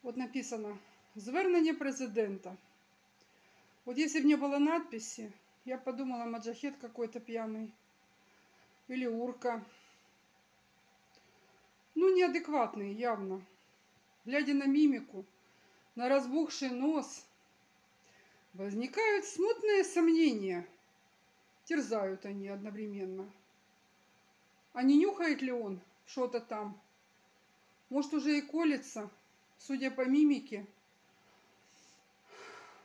Вот написано «Звернення президента». Вот если бы не было надписи, я подумала, маджахет какой-то пьяный. Или урка. Ну, неадекватный, явно. Глядя на мимику, на разбухший нос, возникают смутные сомнения. Терзают они одновременно. А не нюхает ли он что-то там? Может, уже и колется, судя по мимике.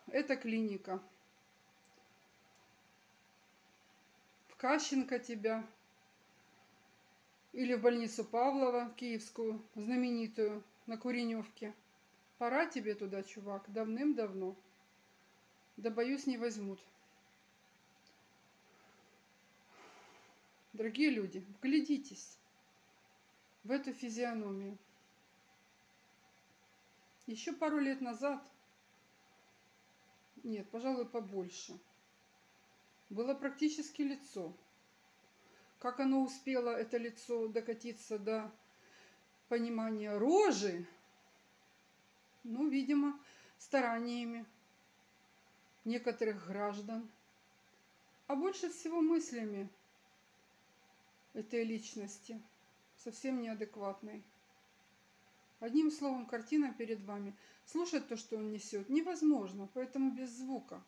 Это клиника. В Кащенко тебя. Или в больницу Павлова, киевскую, знаменитую, на Куреневке. Пора тебе туда, чувак, давным-давно. Да, боюсь, не возьмут. Дорогие люди, вглядитесь в эту физиономию. Еще пару лет назад, нет, пожалуй, побольше, было практически лицо. Как оно успело, это лицо, докатиться до понимания рожи? Ну, видимо, стараниями некоторых граждан. А больше всего мыслями этой личности, совсем неадекватной. Одним словом, картина перед вами. Слушать то, что он несет, невозможно, поэтому без звука.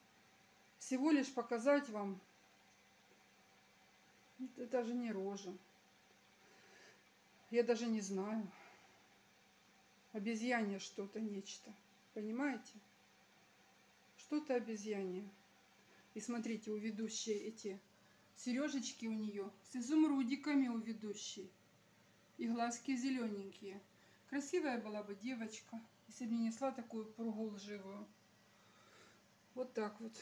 Всего лишь показать вам, это даже не рожа. Я даже не знаю. Обезьянье что-то, нечто. Понимаете? Что-то обезьянье. И смотрите, у ведущей эти сережечки у нее с изумрудиками у ведущей. И глазки зелененькие. Красивая была бы девочка, если бы не несла такую пругу лживую. Вот так вот.